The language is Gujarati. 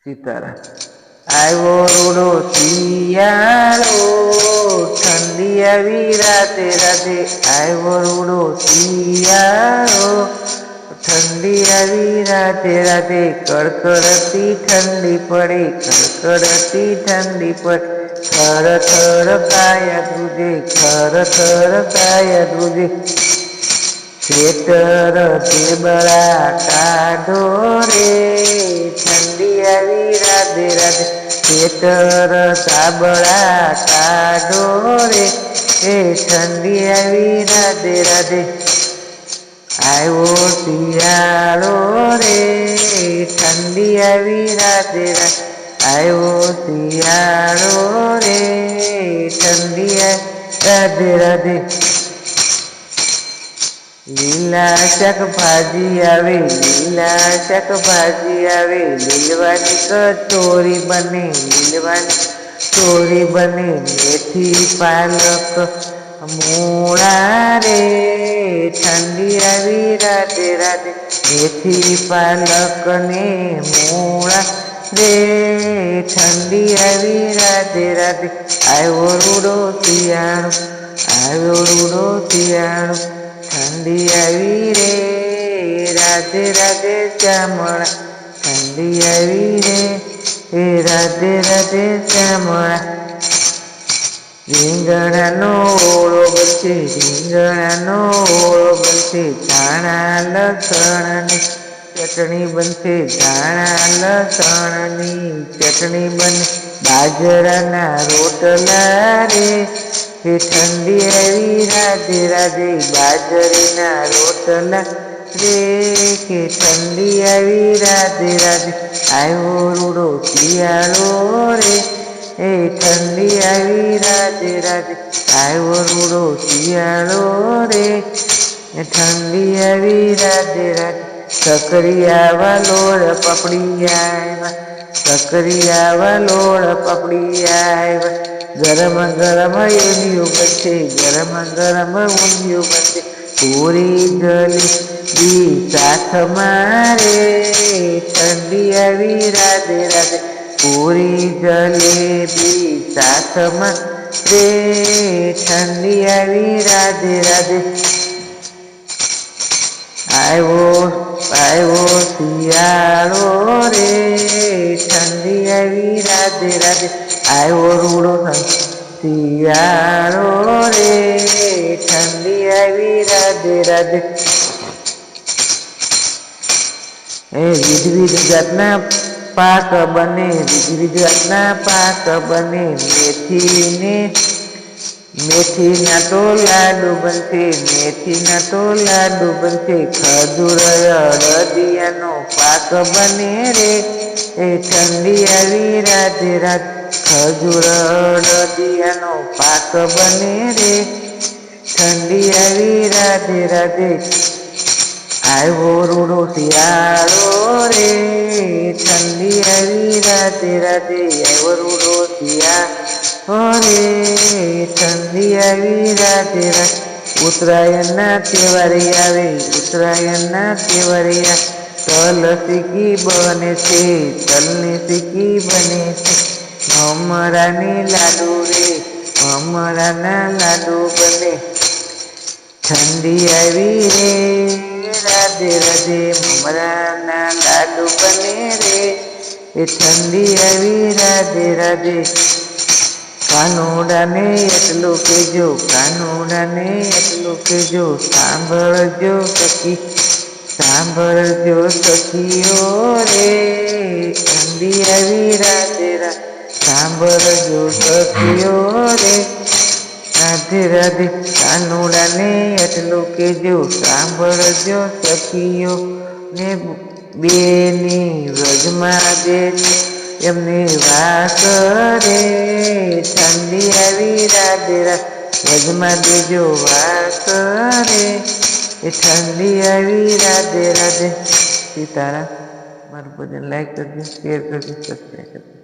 સીતારા આવ્યો રૂડો શિયાળો, ઠંડી આવી રાતે રાતે. આવ્યો રૂડો શિયાળો, ઠંડી આવી રાતે રાતે. કડકડતી ઠંડી પડે, કડકડતી ઠંડી પડે. થર થર કાયા ધ્રુજે, થર થર કાયા ધ્રુજે. ખેતર ઢેબરા કાઢો રે, ઠંડી આવી રાધે રાધે. ખેતર સાબળા કાઢો રે, એ ઠંડી આવી રાધે રાધે. આવ્યો શિયાળો રે, ઠંડી આવી રાધે રાધે. આવ્યો શિયાળો રે, ઠંડી રાધે રાધે. લીલા શાકભાજી આવે, લીલા શાકભાજી આવે. લીલવાની કચોરી બને, લીલવાની ચોરી બને. મેથી પાલક મૂળા રે, ઠંડી આવી રાધે રાધે. મેથી પાલક ને મૂળા રે, ઠંડી આવી રાધે રાધે. આવ્યો રૂડો શિયાળો, આવ્યો રૂડો શિયાળો. ઠંડી આવી રે રાધે રાધે શ્યામળા. ઠંડી આવી રે એ રાધે રાધે શ્યામળા. રીંગણાનો ઓળો બનશે, રીંગણાનો ઓળો બનશે. ધાણા લસણની ચટણી બનશે, ધાણા લસણની ચટણી બને. બાજરાના રોટલા રે, એ ઠંડી આવી રાધે રાધે. બાજરીના રોટલા રે, કે ઠંડી આવી રાધે રાધે. આવ્યો રૂડો શિયાળો રે, એ ઠંડી આવી રાધે રાધે. આવ્યો રૂડો શિયાળો રે, એ ઠંડી આવી રાધે રાધે. સકરિયા વાલોળ પપડી આવ્યા, સકરિયા વાલોળ પપડી આવ્યા. ગરમ ગરમ ઊંધિયું બનશે, ગરમ ગરમ ઊંધિયું બનશે. પૂરી જલેબી સાથમાં રે, ઠંડી આવી રાધે રાધે. પૂરી જલેબી સાથમાં રે, ઠંડી આવી રાધે રાધે. આવ્યો શિયાળો રે, ઠંડી આવી રાધે રાધે. આવ્યો રૂડો શિયાળો રે, ઠંડી આવી રાધે રાધે. એ વિધવિધ જાતના પાક બને, વિધવિધ જાતના પાક બને. મેથીના તો લાડુ બનશે, મેથીના તો લાડુ બનશે. ખજૂર અડદિયાનો પાક બને રે, એ ઠંડી આવી રાધે રાધે. ખજૂર અડદિયાનો પાક બને રે, ઠંડી આવી રાધે રાધે. આવ્યો રૂડો શિયાળો રે, ઠંડી આવી રાધે રાધે. આવ્યો રૂડો શિયાળો રે, ઠંડી આવી રાધે રાધે. ઉત્તરાયણના તહેવારે આવે, ઉત્તરાયણના તહેવારે આવે. તલ સિક્કી બને છે, તલની સિક્કી બને છે. મમરાની લાડુ રે, મમરાના લાડુ બને. ઠંડી આવી રે રાધે રાધે. મમરાના લાડુ બને રે, એ ઠંડી આવી રાધે રાધે. કાનુડાને એટલું કહેજો, કાનુડાને એટલું કહેજો. સાંભળજો સખી, સાંભળજો સખીઓ રે, ઠંડી આવી રાધે રાધે. સાંભળજો સખીઓ રે, રાધે રાધે. કાનુડાને એટલું કહેજો, સાંભળજો સખીઓ ને. બેની વ્રજમાં જે એમની વાસ રે, ઠંડી આવી રાધે રાધે. વ્રજમાં દેજો વાસ રે, એ ઠંડી આવી રાધે રાધે. સીતારામ. મારું ભજન લાઈક કરજો, શેર કરજો, સબસ્ક્રાઈબ કરજો.